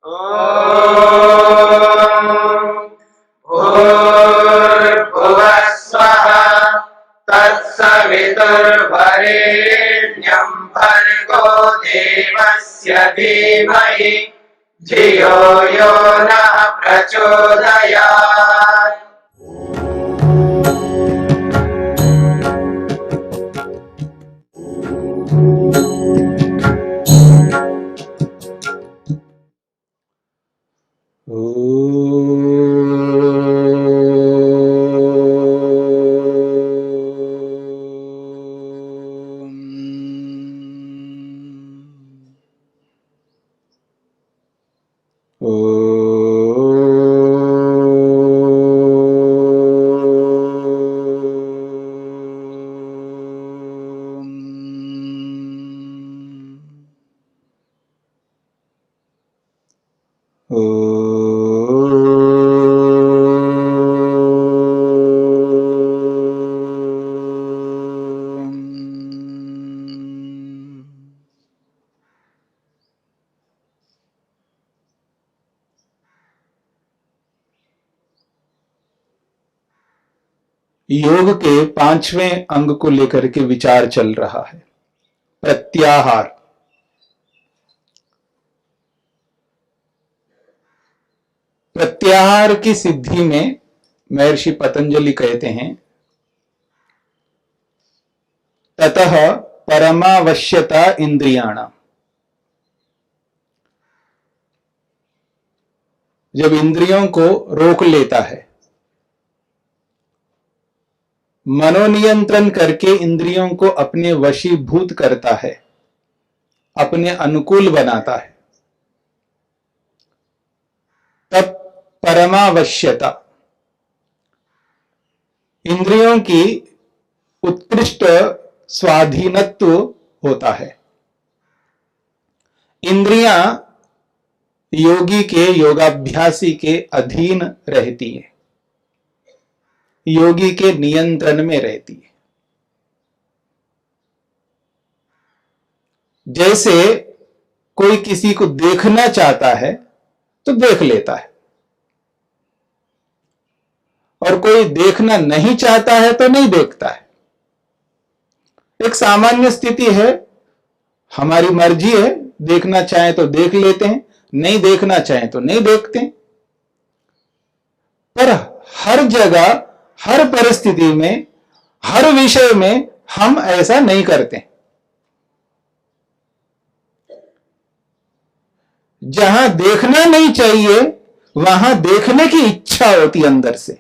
भूर्भुवः स्वः तत्सवितुर्वरेण्यं भर्गो देवस्य धीमहि धियो यो नः प्रचोदयात्। योग के 5वें अंग को लेकर के विचार चल रहा है, प्रत्याहार। प्रत्याहार की सिद्धि में महर्षि पतंजलि कहते हैं, ततः परमावश्यता इंद्रियाणाम। जब इंद्रियों को रोक लेता है, मनोनियंत्रण करके इंद्रियों को अपने वशीभूत करता है, अपने अनुकूल बनाता है, तब परमावश्यता, इंद्रियों की उत्कृष्ट स्वाधीनत्व होता है। इंद्रियां योगी के, योगाभ्यासी के अधीन रहती है, योगी के नियंत्रण में रहती है। जैसे कोई किसी को देखना चाहता है तो देख लेता है, और कोई देखना नहीं चाहता है तो नहीं देखता है। एक सामान्य स्थिति है, हमारी मर्जी है, देखना चाहे तो देख लेते हैं, नहीं देखना चाहे तो नहीं देखते हैं। पर हर जगह, हर परिस्थिति में, हर विषय में हम ऐसा नहीं करते। जहां देखना नहीं चाहिए वहां देखने की इच्छा होती अंदर से,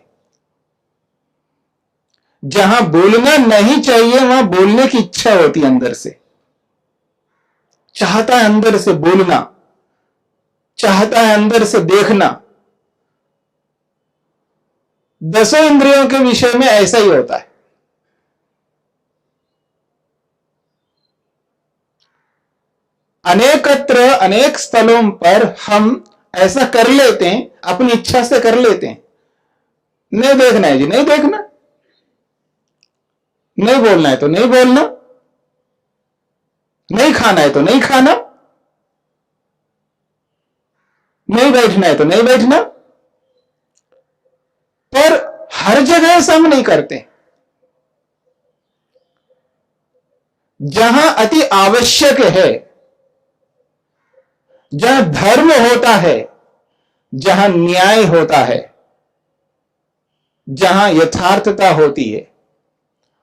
जहां बोलना नहीं चाहिए वहां बोलने की इच्छा होती अंदर से। चाहता है अंदर से बोलना, चाहता है अंदर से देखना। 10 इंद्रियों के विषय में ऐसा ही होता है। अनेकत्र, अनेक स्थलों पर हम ऐसा कर लेते हैं, अपनी इच्छा से कर लेते हैं। नहीं देखना है जी, नहीं देखना। नहीं बोलना है तो नहीं बोलना, नहीं खाना है तो नहीं खाना, नहीं बैठना है तो नहीं बैठना। पर हर जगह ऐसा हम नहीं करते। जहां अति आवश्यक है, जहां धर्म होता है, जहां न्याय होता है, जहां यथार्थता होती है,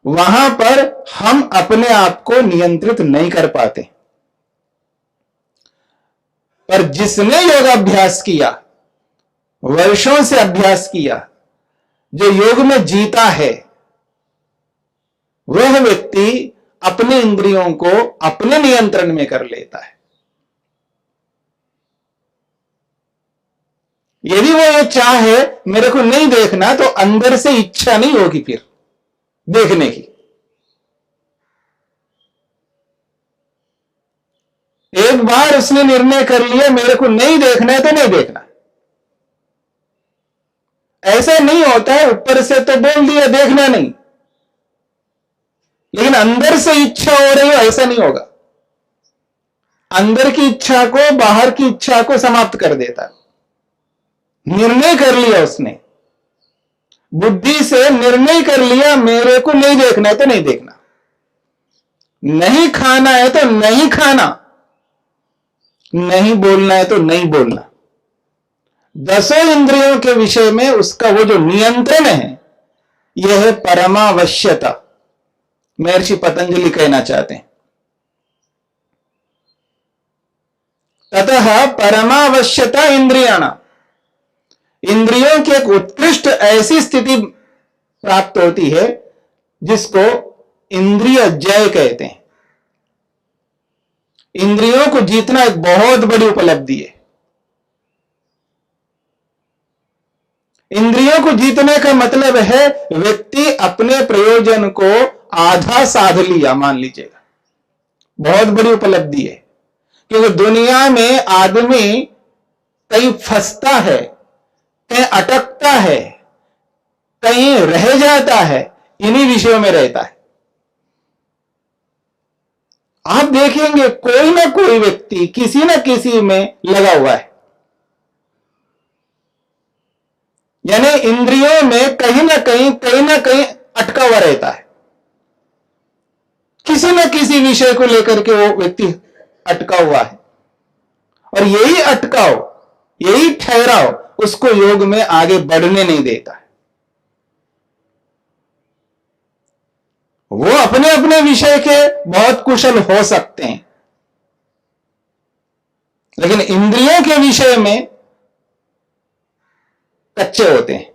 वहां पर हम अपने आप को नियंत्रित नहीं कर पाते। पर जिसने योगाभ्यास किया, वर्षों से अभ्यास किया, जो योग में जीता है, वह व्यक्ति अपने इंद्रियों को अपने नियंत्रण में कर लेता है। यदि वो ये चाहे मेरे को नहीं देखना, तो अंदर से इच्छा नहीं होगी फिर देखने की। एक बार उसने निर्णय कर लिया मेरे को नहीं देखना है तो नहीं देखना। ऐसा नहीं होता है, ऊपर से तो बोल दिया देखना नहीं, लेकिन अंदर से इच्छा हो रही हो, ऐसा नहीं होगा। अंदर की इच्छा को, बाहर की इच्छा को समाप्त कर देता है। निर्णय कर लिया उसने, बुद्धि से निर्णय कर लिया, मेरे को नहीं देखना है तो नहीं देखना, नहीं खाना है तो नहीं खाना, नहीं बोलना है तो नहीं बोलना। दसों इंद्रियों के विषय में उसका वो जो नियंत्रण है, यह है परमावश्यता। महर्षि पतंजलि कहना चाहते हैं, ततः परमावश्यता इंद्रियाणाम, इंद्रियों की एक उत्कृष्ट ऐसी स्थिति प्राप्त होती है जिसको इंद्रिय जय कहते हैं। इंद्रियों को जीतना एक बहुत बड़ी उपलब्धि है। इंद्रियों को जीतने का मतलब है व्यक्ति अपने प्रयोजन को आधा साध लिया, मान लीजिएगा, बहुत बड़ी उपलब्धि है। क्योंकि दुनिया में आदमी कहीं फंसता है, कहीं अटकता है, कहीं रह जाता है, इन्हीं विषयों में रहता है। आप देखेंगे कोई ना कोई व्यक्ति किसी न किसी में लगा हुआ है, यानी इंद्रियों में कहीं ना कहीं अटका हुआ रहता है। किसी न किसी विषय को लेकर के वो व्यक्ति अटका हुआ है, और यही अटकाव, यही ठहराव उसको योग में आगे बढ़ने नहीं देता है। वो अपने अपने विषय के बहुत कुशल हो सकते हैं, लेकिन इंद्रियों के विषय में कच्चे होते हैं,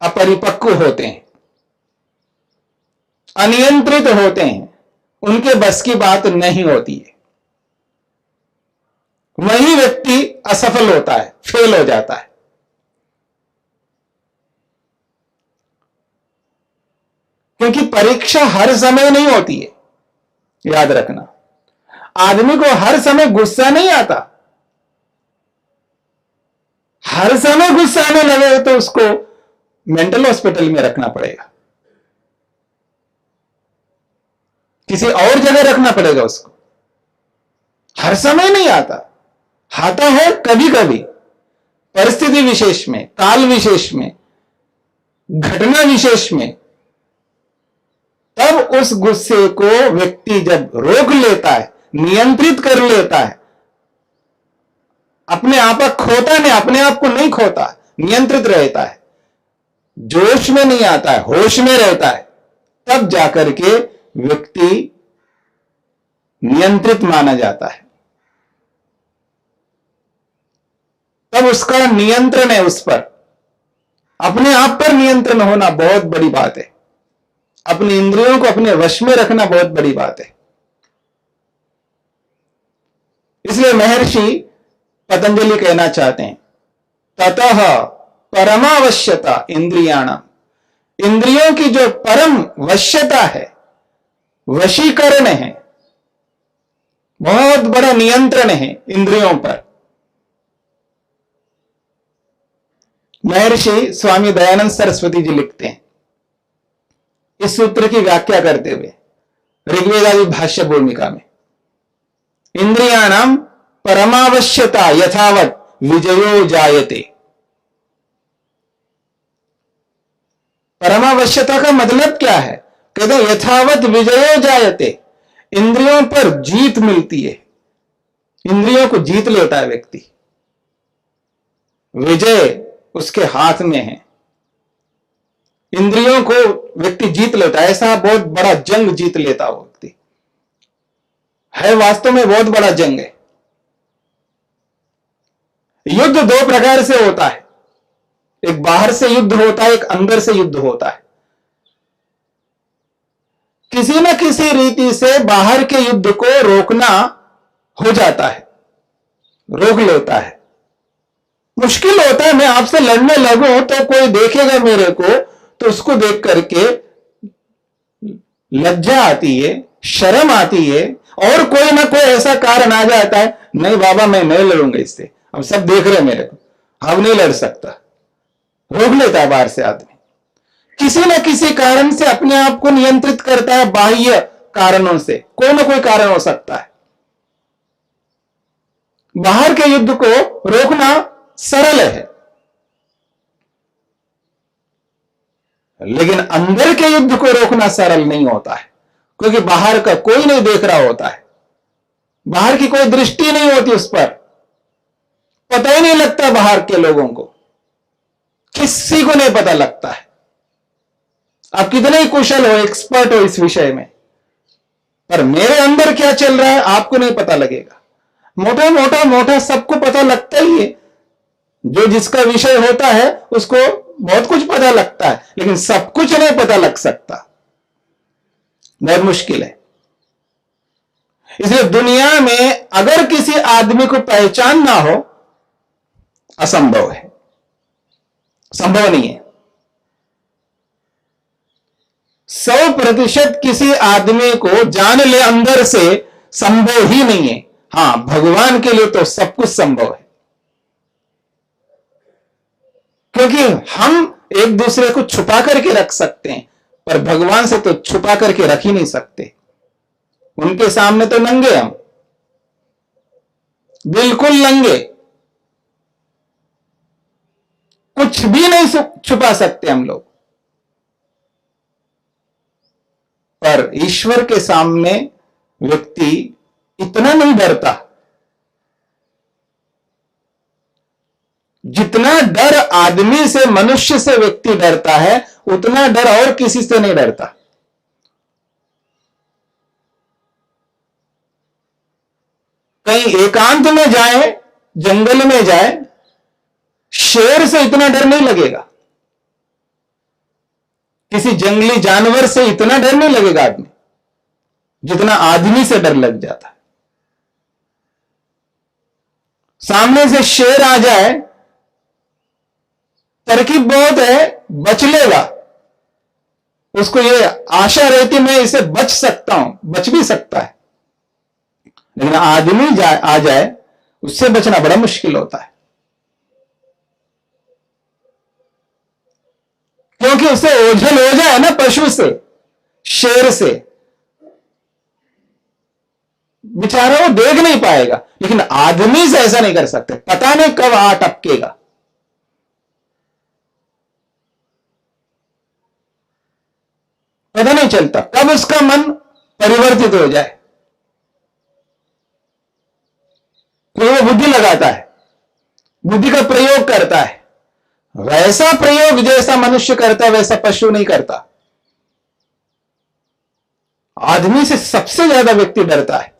अपरिपक्व होते हैं, अनियंत्रित होते हैं, उनके बस की बात नहीं होती है। वही व्यक्ति असफल होता है, फेल हो जाता है। क्योंकि परीक्षा हर समय नहीं होती है, याद रखना। आदमी को हर समय गुस्सा नहीं आता। हर समय गुस्सा आने लगे तो उसको मेंटल हॉस्पिटल में रखना पड़ेगा, किसी और जगह रखना पड़ेगा उसको। हर समय नहीं आता, आता है कभी कभी, परिस्थिति विशेष में, काल विशेष में, घटना विशेष में। तब उस गुस्से को व्यक्ति जब रोक लेता है, नियंत्रित कर लेता है, अपने आप खोता नहीं, अपने आप को नहीं खोता, नियंत्रित रहता है, जोश में नहीं आता है, होश में रहता है, तब जाकर के व्यक्ति नियंत्रित माना जाता है। तब उसका नियंत्रण है उस पर। अपने आप पर नियंत्रण होना बहुत बड़ी बात है। अपनी इंद्रियों को अपने वश में रखना बहुत बड़ी बात है। इसलिए महर्षि पतंजलि कहना चाहते हैं, ततः परमावश्यता इंद्रियाणाम, इंद्रियों की जो परम वश्यता है, वशीकरण है, बहुत बड़ा नियंत्रण है इंद्रियों पर। महर्षि स्वामी दयानंद सरस्वती जी लिखते हैं इस सूत्र की व्याख्या करते हुए ऋग्वेदादि भाष्य भूमिका में, इंद्रियाणाम परमावश्यता यथावत विजयो जायते। परमावश्यता का मतलब क्या है? कहते हैं यथावत विजयो जायते, इंद्रियों पर जीत मिलती है, इंद्रियों को जीत लेता है व्यक्ति, विजय उसके हाथ में है, इंद्रियों को व्यक्ति जीत लेता है। ऐसा बहुत बड़ा जंग जीत लेता हो व्यक्ति है, वास्तव में बहुत बड़ा जंग है। युद्ध दो प्रकार से होता है, एक बाहर से युद्ध होता है, एक अंदर से युद्ध होता है। किसी न किसी रीति से बाहर के युद्ध को रोकना हो जाता है, रोक लेता है। मुश्किल होता है, मैं आपसे लड़ने लगूं तो कोई देखेगा मेरे को तो उसको देख करके लज्जा आती है, शर्म आती है, और कोई ना कोई ऐसा कारण आ जाता है, नहीं बाबा मैं नहीं लड़ूंगा इससे, अब सब देख रहे मेरे को, अब नहीं लड़ सकता, रोक लेता है बाहर से आदमी। किसी न किसी कारण से अपने आप को नियंत्रित करता है, बाह्य कारणों से, कोई ना कोई कारण हो सकता है। बाहर के युद्ध को रोकना सरल है, लेकिन अंदर के युद्ध को रोकना सरल नहीं होता है, क्योंकि बाहर का कोई नहीं देख रहा होता है, बाहर की कोई दृष्टि नहीं होती उस पर, पता ही नहीं लगता बाहर के लोगों को, किसी को नहीं पता लगता है। आप कितने ही कुशल हो, एक्सपर्ट हो इस विषय में, पर मेरे अंदर क्या चल रहा है आपको नहीं पता लगेगा। मोटा सबको पता लगता ही है, जो जिसका विषय होता है उसको बहुत कुछ पता लगता है, लेकिन सब कुछ नहीं पता लग सकता, बहुत मुश्किल है। इसलिए दुनिया में अगर किसी आदमी को पहचानना हो, असंभव है, संभव नहीं है। 100% किसी आदमी को जान ले अंदर से, संभव ही नहीं है। हां, भगवान के लिए तो सब कुछ संभव है, क्योंकि हम एक दूसरे को छुपा करके रख सकते हैं, पर भगवान से तो छुपा करके रख ही नहीं सकते। उनके सामने तो नंगे हम, बिल्कुल नंगे, कुछ भी नहीं छुपा सकते हम लोग। पर ईश्वर के सामने व्यक्ति इतना नहीं डरता, जितना डर आदमी से, मनुष्य से व्यक्ति डरता है, उतना डर और किसी से नहीं डरता। कहीं एकांत में जाए, जंगल में जाए, शेर से इतना डर नहीं लगेगा, किसी जंगली जानवर से इतना डर नहीं लगेगा आदमी, जितना आदमी से डर लग जाता है। सामने से शेर आ जाए, तरकीब बहुत है, बच लेगा, उसको ये आशा रहती मैं इसे बच सकता हूं, बच भी सकता है, लेकिन आदमी आ जाए, उससे बचना बड़ा मुश्किल होता है, क्योंकि उससे ओझल हो जाए ना, पशु से, शेर से, बेचारा वो देख नहीं पाएगा। लेकिन आदमी से ऐसा नहीं कर सकते, पता नहीं कब आ टपकेगा। पता नहीं चलता कब उसका मन परिवर्तित हो जाए। तो वो बुद्धि लगाता है, बुद्धि का प्रयोग करता है, वैसा प्रयोग जैसा मनुष्य करता है वैसा पशु नहीं करता। आदमी से सबसे ज्यादा व्यक्ति डरता है,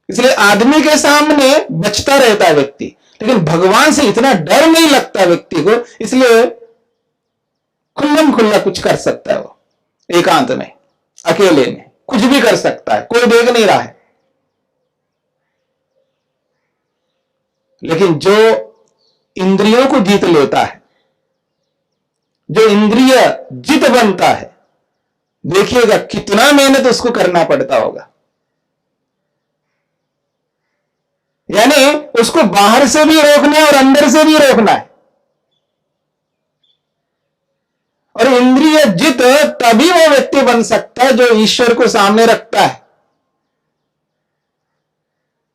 इसलिए आदमी के सामने बचता रहता है व्यक्ति, लेकिन भगवान से इतना डर नहीं लगता व्यक्ति को, इसलिए खुल्लम खुल्ला कुछ कर सकता है वो, एकांत में, अकेले में कुछ भी कर सकता है, कोई देख नहीं रहा है। लेकिन जो इंद्रियों को जीत लेता है, जो इंद्रिय जित बनता है, देखिएगा कितना मेहनत उसको करना पड़ता होगा। यानी उसको बाहर से भी रोकना है और अंदर से भी रोकना है। और इंद्रिय जित तभी वो व्यक्ति बन सकता है जो ईश्वर को सामने रखता है।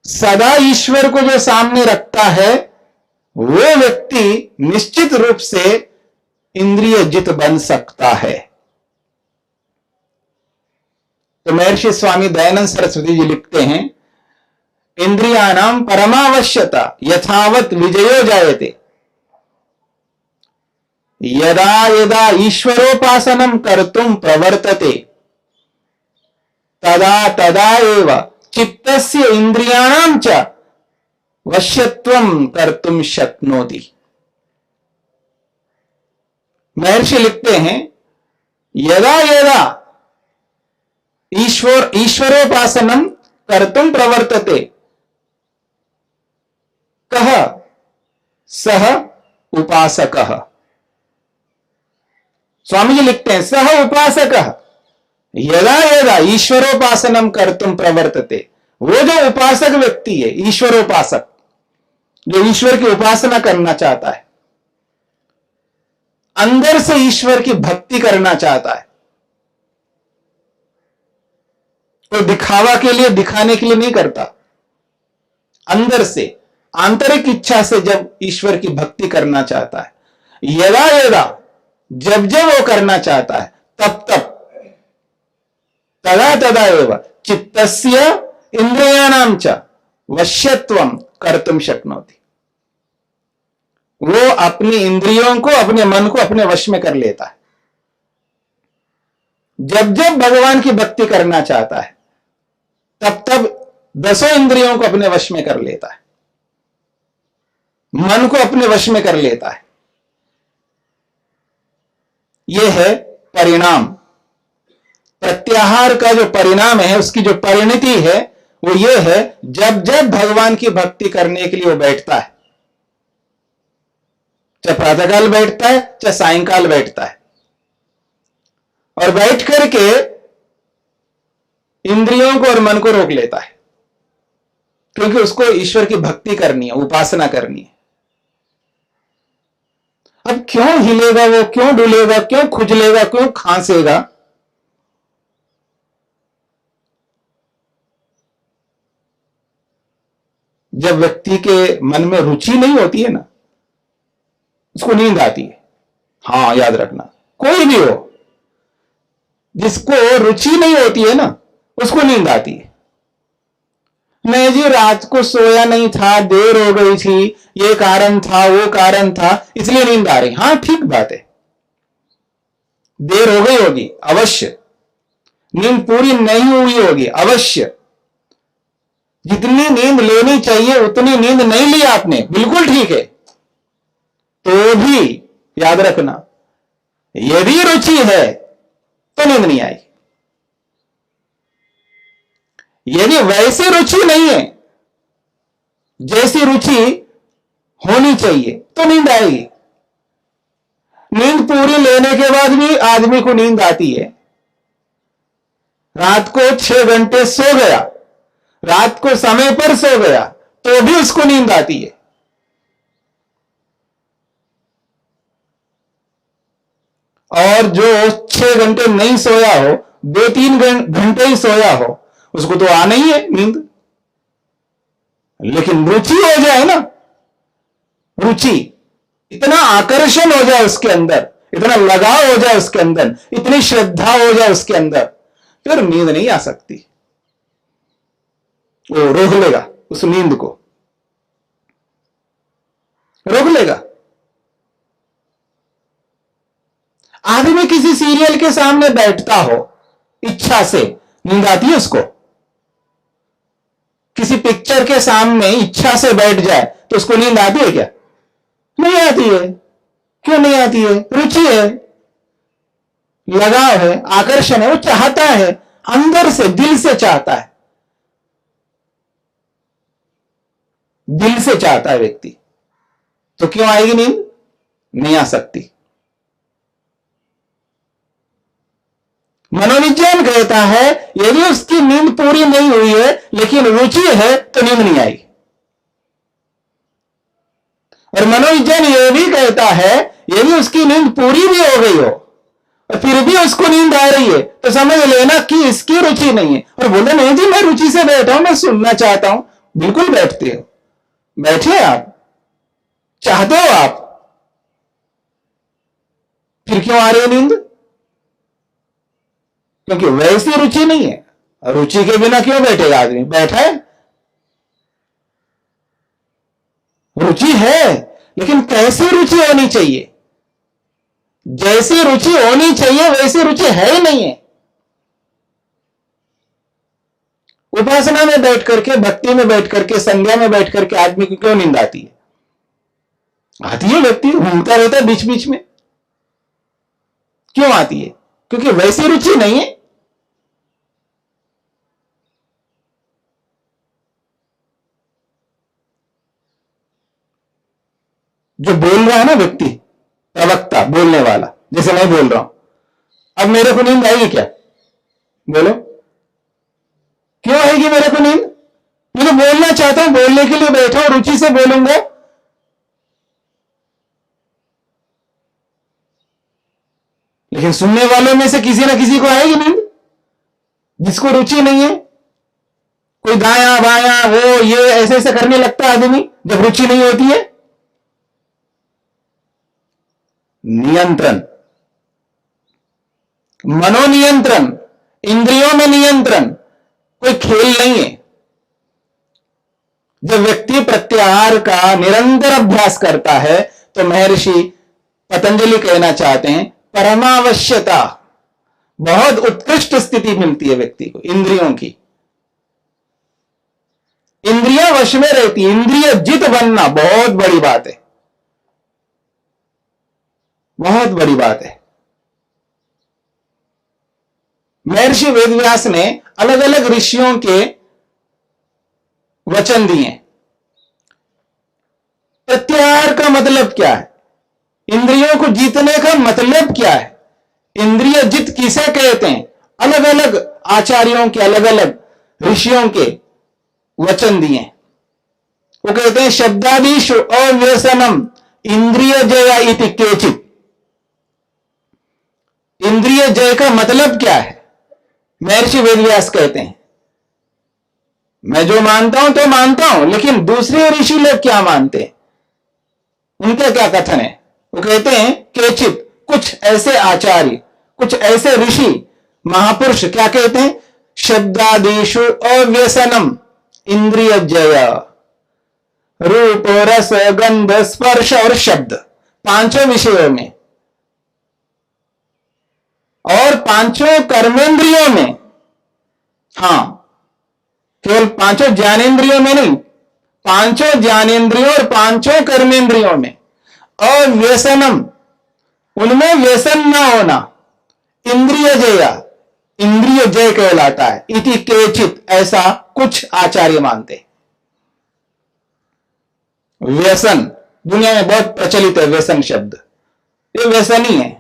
सदा ईश्वर को जो सामने रखता है वो व्यक्ति निश्चित रूप से इंद्रिय जित बन सकता है। तो महर्षि स्वामी दयानंद सरस्वती जी लिखते हैं, इंद्रियाणाम परमावश्यता यथावत विजयो जायते, यदा यदा ईश्वरोपासनम कर्तुम प्रवर्तते तदा तदा एव चित्तस्य इंद्रियाणाम च वश्यत्वम कर्तुम शक्नोति। महर्षि लिखते हैं, यदा यदा ईश्वरोपासनम कर्तुम प्रवर्तते, कह सह उपासकः। स्वामी जी लिखते हैं, सह उपासकः यदा यदा ईश्वरोपासनम कर्तुम प्रवर्तते, वो जो उपासक व्यक्ति है, ईश्वरोपासक, जो ईश्वर की उपासना करना चाहता है, अंदर से ईश्वर की भक्ति करना चाहता है, तो दिखावा के लिए, दिखाने के लिए नहीं करता। अंदर से, आंतरिक इच्छा से जब ईश्वर की भक्ति करना चाहता है, यदा यदा, जब जब वो करना चाहता है, तब तब, तदा तदा एव चित्तस्य इंद्रियाणाम च वश्यत्वम कर्तुम शक्नोति। वो अपनी इंद्रियों को, अपने मन को अपने वश में कर लेता है। जब जब भगवान की भक्ति करना चाहता है, तब तब 10 इंद्रियों को अपने वश में कर लेता है, मन को अपने वश में कर लेता है। यह है परिणाम। प्रत्याहार का जो परिणाम है, उसकी जो परिणति है, वो ये है, जब जब भगवान की भक्ति करने के लिए वो बैठता है, चाहे प्रातःकाल बैठता है, चाहे सायंकाल बैठता है, और बैठ करके इंद्रियों को और मन को रोक लेता है, क्योंकि उसको ईश्वर की भक्ति करनी है, उपासना करनी है। अब क्यों हिलेगा वो, क्यों डुलेगा, क्यों खुजलेगा, क्यों खांसेगा? जब व्यक्ति के मन में रुचि नहीं होती है ना, उसको नींद आती है। हां, याद रखना, कोई भी हो, जिसको रुचि नहीं होती है ना, उसको नींद आती है। नहीं जी, रात को सोया नहीं था, देर हो गई थी, ये कारण था, वो कारण था, इसलिए नींद आ रही। हां, ठीक बात है, देर हो गई होगी अवश्य, नींद पूरी नहीं हुई होगी अवश्य, जितनी नींद लेनी चाहिए उतनी नींद नहीं ली आपने, बिल्कुल ठीक है। तो भी याद रखना, यदि रुचि है तो नींद नहीं आएगी। यदि वैसी रुचि नहीं है जैसी रुचि होनी चाहिए, तो नींद आएगी। नींद पूरी लेने के बाद भी आदमी को नींद आती है। रात को 6 घंटे सो गया, रात को समय पर सो गया, तो भी उसको नींद आती है। और जो 6 घंटे नहीं सोया हो, 2-3 घंटे ही सोया हो, उसको तो आना ही है नींद। लेकिन रुचि हो जाए ना, रुचि, इतना आकर्षण हो जाए उसके अंदर, इतना लगाव हो जाए उसके अंदर, इतनी श्रद्धा हो जाए उसके अंदर, फिर नींद नहीं आ सकती। वो रोक लेगा, उस नींद को रोक लेगा। आदमी किसी सीरियल के सामने बैठता हो, इच्छा से नींद आती है उसको। किसी पिक्चर के सामने इच्छा से बैठ जाए तो उसको नींद आती है क्या? नहीं आती है। क्यों नहीं आती है? रुचि है, लगाव है, आकर्षण है, वो चाहता है, अंदर से, दिल से चाहता है, दिल से चाहता है व्यक्ति, तो क्यों आएगी नींद? नहीं आ सकती। मनोविज्ञान कहता है यदि उसकी नींद पूरी नहीं हुई है लेकिन रुचि है तो नींद नहीं आएगी। और मनोविज्ञान यह भी कहता है यदि उसकी नींद पूरी भी हो गई हो और फिर भी उसको नींद आ रही है तो समझ लेना कि इसकी रुचि नहीं है। और बोले नहीं जी, मैं रुचि से बैठा हूं, मैं सुनना चाहता हूं। बिल्कुल बैठते हो, बैठे आप, चाहते हो आप, फिर क्यों आ रही है नींद? क्योंकि वैसी रुचि नहीं है। रुचि के बिना क्यों बैठेगा आदमी? बैठा है, रुचि है, लेकिन कैसी रुचि होनी चाहिए? जैसी रुचि होनी चाहिए वैसी रुचि है ही नहीं है। उपासना में बैठ करके, भक्ति में बैठ करके, संध्या में बैठ करके आदमी को क्यों नींद आती है? आती है, व्यक्ति घूमता रहता है बीच बीच में। क्यों आती है? क्योंकि वैसी रुचि नहीं है। जो बोल रहा है ना व्यक्ति, प्रवक्ता, बोलने वाला, जैसे मैं बोल रहा हूं, अब मेरे को नींद आएगी क्या? बोलो, क्यों आएगी मेरे को नींद? मैं तो बोलना चाहता हूं, बोलने के लिए बैठा हूं, रुचि से बोलूंगा। लेकिन सुनने वालों में से किसी ना किसी को आएगी नींद, जिसको रुचि नहीं है। कोई दाया बाया वो ये ऐसे ऐसे करने लगता है आदमी जब रुचि नहीं होती है। नियंत्रण, मनोनियंत्रण, इंद्रियों में नियंत्रण कोई खेल नहीं है। जब व्यक्ति प्रत्याहार का निरंतर अभ्यास करता है तो महर्षि पतंजलि कहना चाहते हैं परमावश्यता, बहुत उत्कृष्ट स्थिति मिलती है व्यक्ति को इंद्रियों की। इंद्रियां वश में रहती, इंद्रिय जित बनना बहुत बड़ी बात है, बहुत बड़ी बात है। महर्षि वेदव्यास ने अलग अलग ऋषियों के वचन दिए। प्रत्याहार का मतलब क्या है, इंद्रियों को जीतने का मतलब क्या है, इंद्रिय जित किसे कहते हैं, अलग अलग आचार्यों के अलग अलग ऋषियों के वचन दिए। वो कहते हैं शब्दादिषु अव्यसनम इंद्रिय जया इति केचित। इंद्रिय जय का मतलब क्या है, महर्षि वेदव्यास कहते हैं मैं जो मानता हूं तो मानता हूं, लेकिन दूसरे ऋषि लोग क्या मानते हैं, उनका क्या कथन है। वो कहते हैं केचित, कुछ ऐसे आचार्य, कुछ ऐसे ऋषि महापुरुष क्या कहते हैं, शब्दादिषु अव्यसनम इंद्रिय जय, रूप रस गंध स्पर्श और शब्द, पांचों विषयों में और पांचों कर्मेंद्रियों में, हां केवल पांचों ज्ञानेंद्रियों में नहीं, पांचों ज्ञानेंद्रियों और पांचों कर्मेंद्रियों में अव्यसनम, उनमें व्यसन न होना, इंद्रिय जया, इंद्रिय जय कहलाता है। इति केचित, ऐसा कुछ आचार्य मानते। व्यसन दुनिया में बहुत प्रचलित है, व्यसन शब्द, ये व्यसन ही है,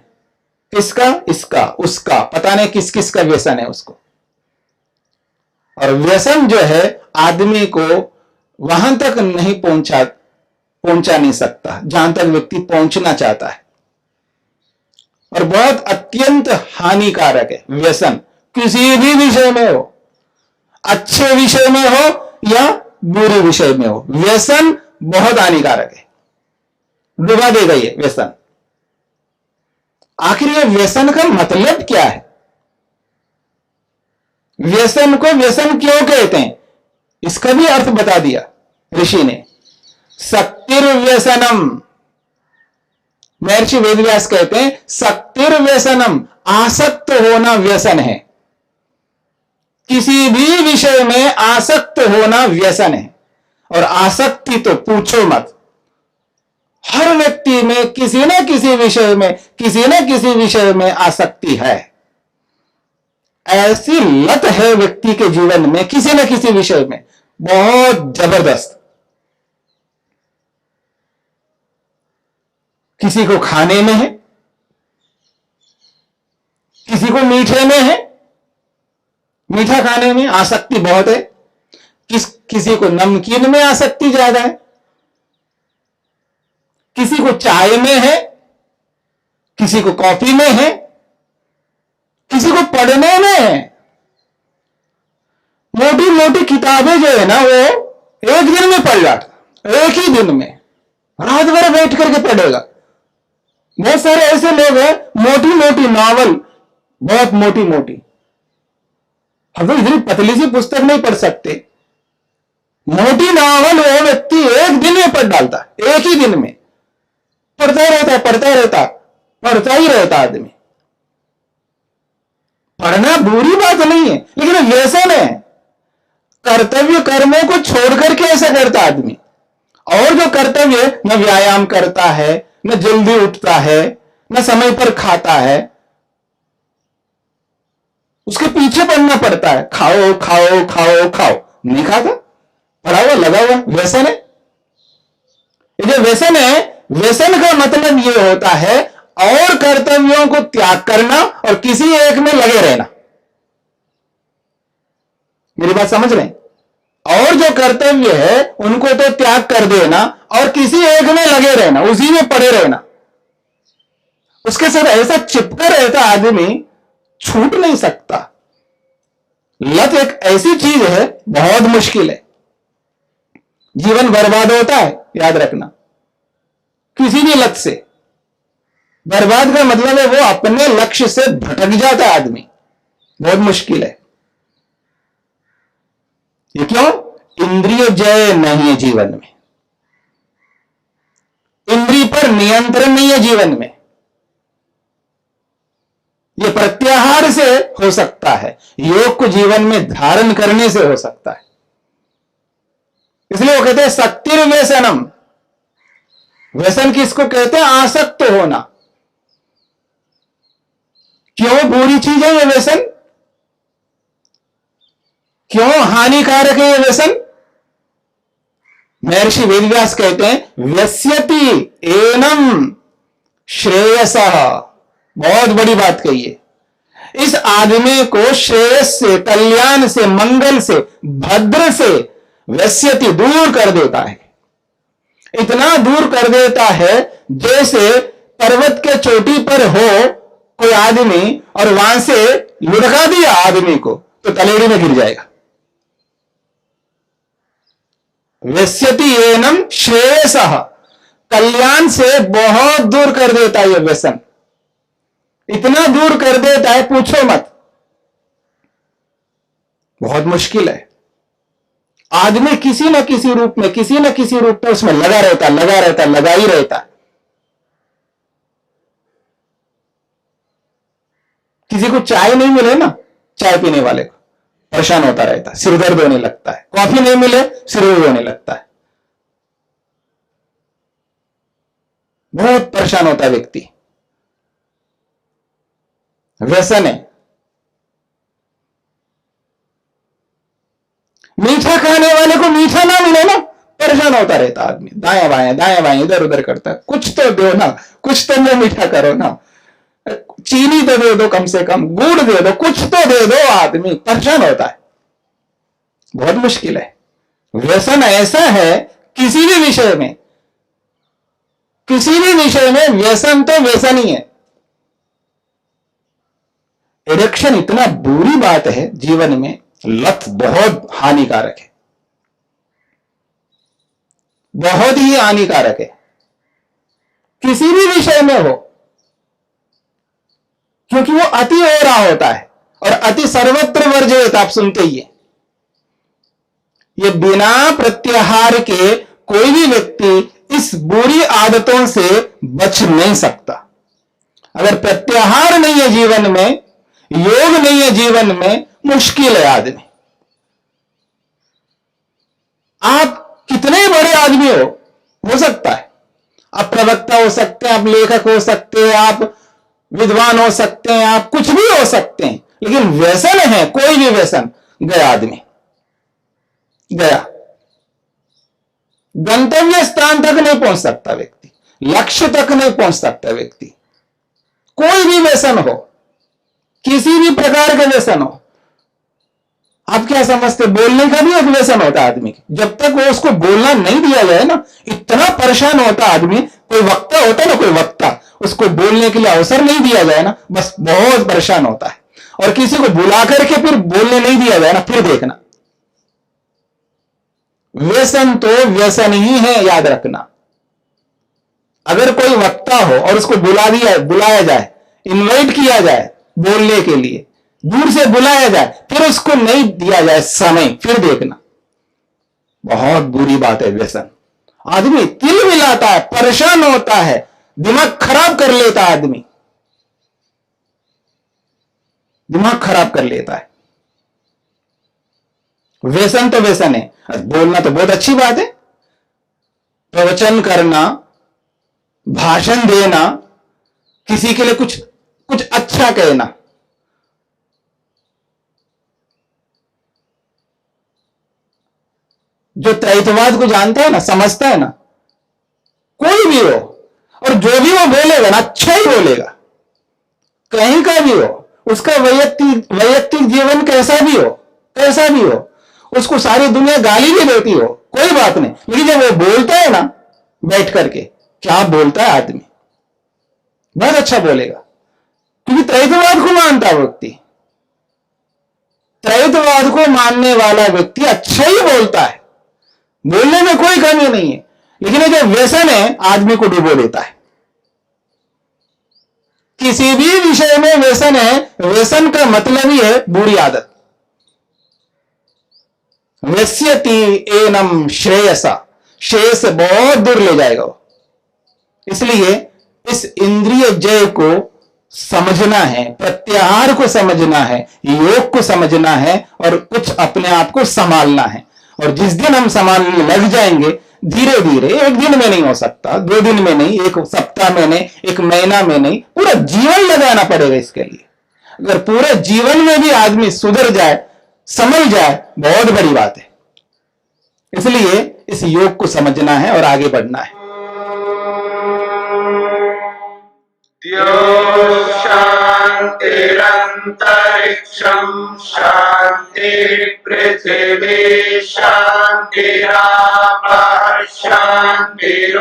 किसका, इसका उसका, पता नहीं किस किस का व्यसन है उसको। और व्यसन जो है आदमी को वहां तक नहीं पहुंचा नहीं सकता जहां तक व्यक्ति पहुंचना चाहता है, और बहुत अत्यंत हानिकारक है व्यसन, किसी भी विषय में हो, अच्छे विषय में हो या बुरे विषय में हो, व्यसन बहुत हानिकारक है, डुबा देगा ये व्यसन। आखिर ये व्यसन का मतलब क्या है, व्यसन को व्यसन क्यों कहते हैं, इसका भी अर्थ बता दिया ऋषि ने। सक्तिर्व्यसनम, महर्षि वेदव्यास कहते हैं सक्तिर्व्यसनम, आसक्त होना व्यसन है, किसी भी विषय में आसक्त होना व्यसन है। और आसक्ति तो पूछो मत, हर व्यक्ति में किसी न किसी विषय में, किसी न किसी विषय में आसक्ति है, ऐसी लत है व्यक्ति के जीवन में किसी न किसी विषय में, बहुत जबरदस्त। किसी को खाने में है, किसी को मीठे में है, मीठा खाने में आसक्ति बहुत है, किसी को नमकीन में आसक्ति ज्यादा है, किसी को चाय में है, किसी को कॉफी में है, किसी को पढ़ने में है। मोटी मोटी किताबें जो है ना वो एक दिन में पढ़ जाता, एक ही दिन में रात भर बैठ करके पढ़ेगा। बहुत सारे ऐसे लोग हैं मोटी मोटी नॉवल, बहुत मोटी मोटी, हम तो इतनी पतली सी पुस्तक नहीं पढ़ सकते, मोटी नॉवल वो व्यक्ति एक दिन में पढ़ डालता, एक ही दिन में पढ़ता रहता, पढ़ता रहता, पढ़ता ही रहता आदमी। पढ़ना बुरी बात नहीं है, लेकिन व्यसन है, कर्तव्य कर्मों को छोड़ करके ऐसा करता आदमी। और जो कर्तव्य, न व्यायाम करता है, न जल्दी उठता है, न समय पर खाता है, उसके पीछे पड़ना पड़ता है, खाओ खाओ खाओ खाओ, नहीं खाता, पड़ा हुआ लगा हुआ, व्यसन है। ये जो व्यसन है, व्यसन का मतलब ये होता है और कर्तव्यों को त्याग करना और किसी एक में लगे रहना। मेरी बात समझ रहे हैं? और जो कर्तव्य है उनको तो त्याग कर देना और किसी एक में लगे रहना, उसी में पड़े रहना, उसके साथ ऐसा चिपका रहता आदमी, छूट नहीं सकता। लत एक ऐसी चीज है, बहुत मुश्किल है। जीवन बर्बाद होता है, याद रखना, किसी भी लत से। बर्बाद का मतलब है वो अपने लक्ष्य से भटक जाता है आदमी, बहुत मुश्किल है। ये क्यों? इंद्रिय जय नहीं है जीवन में, इंद्रिय पर नियंत्रण नहीं है जीवन में। यह प्रत्याहार से हो सकता है, योग को जीवन में धारण करने से हो सकता है। इसलिए वो कहते हैं शक्तिर व्यसनम। व्यसन किसको कहते हैं? आसक्त होना। क्यों बुरी चीज है ये व्यसन? क्यों हानिकारक है ये व्यसन? महर्षि वेदव्यास कहते हैं व्यस्यति एनम श्रेयसः। बहुत बड़ी बात कही है। इस आदमी को श्रेयस से, कल्याण से, मंगल से, भद्र से व्यस्यति दूर कर देता है। इतना दूर कर देता है जैसे पर्वत के चोटी पर हो कोई आदमी और वहां से लुढ़का दिया आदमी को तो तलेड़ी में गिर जाएगा। व्यस्यति एनम श्रेयसः, कल्याण से बहुत दूर कर देता है यह व्यसन। इतना दूर कर देता है पूछो मत, बहुत मुश्किल है। आदमी किसी न किसी रूप में, किसी न किसी रूप में उसमें लगा रहता, लगा ही रहता। किसी को चाय नहीं मिले ना, चाय पीने वाले को परेशान होता रहता, सिर दर्द होने लगता है। कॉफी नहीं मिले, सिर दर्द होने लगता है, बहुत परेशान होता है व्यक्ति। व्यसन है। मीठा खाने वाले को मीठा ना मिले ना, परेशान होता रहता आदमी, दाएं बाएं इधर उधर करता है। कुछ तो दो ना, कुछ तो मुंह मीठा करो ना, चीनी तो दे दो, कम से कम गुड़ दे दो, कुछ तो दे दो। आदमी परेशान होता है, बहुत मुश्किल है। व्यसन ऐसा है किसी भी विषय में, किसी भी विषय में व्यसन तो व्यसन ही है। एडिक्शन इतना बुरी बात है जीवन में, लत बहुत हानिकारक है, बहुत ही हानिकारक है, किसी भी विषय में हो, क्योंकि वो अति हो रहा होता है और अति सर्वत्र वर्जित, आप सुनते ही है। ये बिना प्रत्याहार के कोई भी व्यक्ति इस बुरी आदतों से बच नहीं सकता। अगर प्रत्याहार नहीं है जीवन में, योग नहीं है जीवन में, मुश्किल है आदमी। आप कितने बड़े आदमी हो सकता है, आप प्रवक्ता हो सकते हैं, आप लेखक हो सकते हैं, आप विद्वान हो सकते हैं, आप कुछ भी हो सकते हैं, लेकिन व्यसन है, कोई भी व्यसन, गया आदमी, गया। गंतव्य स्थान तक नहीं पहुंच सकता व्यक्ति, लक्ष्य तक नहीं पहुंच सकता व्यक्ति। कोई भी व्यसन हो, किसी भी प्रकार का व्यसन हो। आप क्या समझते, बोलने का भी एक व्यसन होता है आदमी। जब तक वो उसको बोलना नहीं दिया जाए ना, इतना परेशान होता आदमी। कोई वक्ता होता है ना, कोई वक्ता, उसको बोलने के लिए अवसर नहीं दिया जाए ना, बस बहुत परेशान होता है। और किसी को बुला करके फिर बोलने नहीं दिया जाए ना, फिर देखना। व्यसन तो व्यसन ही है, याद रखना। अगर कोई वक्ता हो और उसको बुलाया जाए, इनवाइट किया जाए बोलने के लिए, दूर से बुलाया जाए, फिर उसको नहीं दिया जाए समय, फिर देखना, बहुत बुरी बात है व्यसन। आदमी तिल मिलाता है, परेशान होता है, दिमाग खराब कर लेता है आदमी, दिमाग खराब कर लेता है। व्यसन तो व्यसन है। बोलना तो बहुत अच्छी बात है, प्रवचन करना, भाषण देना, किसी के लिए कुछ कुछ अच्छा कहना, जो त्रैतवाद को जानता है ना, समझता है ना, कोई भी हो, और जो भी वो बोलेगा ना, अच्छा ही बोलेगा, कहीं का भी हो, उसका वैयक्तिक जीवन कैसा भी हो, उसको सारी दुनिया गाली भी देती हो, कोई बात नहीं, लेकिन जब वो बोलता है ना बैठ करके, क्या बोलता है आदमी, बहुत अच्छा बोलेगा, क्योंकि त्रैतवाद को मानता है व्यक्ति। त्रैतवाद को मानने वाला व्यक्ति अच्छा ही बोलता है, बोलने में कोई कमी नहीं है, लेकिन ये जो व्यसन है आदमी को डुबो देता है। किसी भी विषय में व्यसन है, व्यसन का मतलब ही है बुरी आदत। व्यस्यति एनम श्रेयसा, श्रेयस बहुत दूर ले जाएगा वो। इसलिए इस इंद्रिय जय को समझना है, प्रत्याहार को समझना है, योग को समझना है और कुछ अपने आप को संभालना है। और जिस दिन हम संभालने लग जाएंगे, धीरे धीरे, एक दिन में नहीं हो सकता, 2 दिन में नहीं, एक सप्ताह में नहीं, एक महीना में नहीं, पूरा जीवन लगाना पड़ेगा इसके लिए। अगर पूरे जीवन में भी आदमी सुधर जाए, समझ जाए, बहुत बड़ी बात है। इसलिए इस योग को समझना है और आगे बढ़ना है। शांतिरंतरिक्षं शांति पृथिवी शांतिरापः शांतिरोषधयः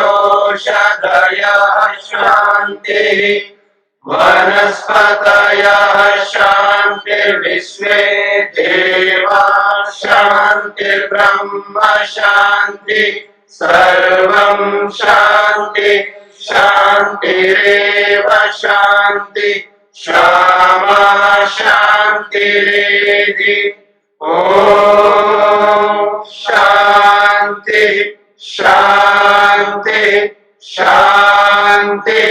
शांति वनस्पतयः शांतिर्विश्वे देवाः शांतिर्ब्रह्म शांति सर्वं शांति शांतिरेव शांति क्षमा शांतिरेधि। ओम शांति शांति शांति।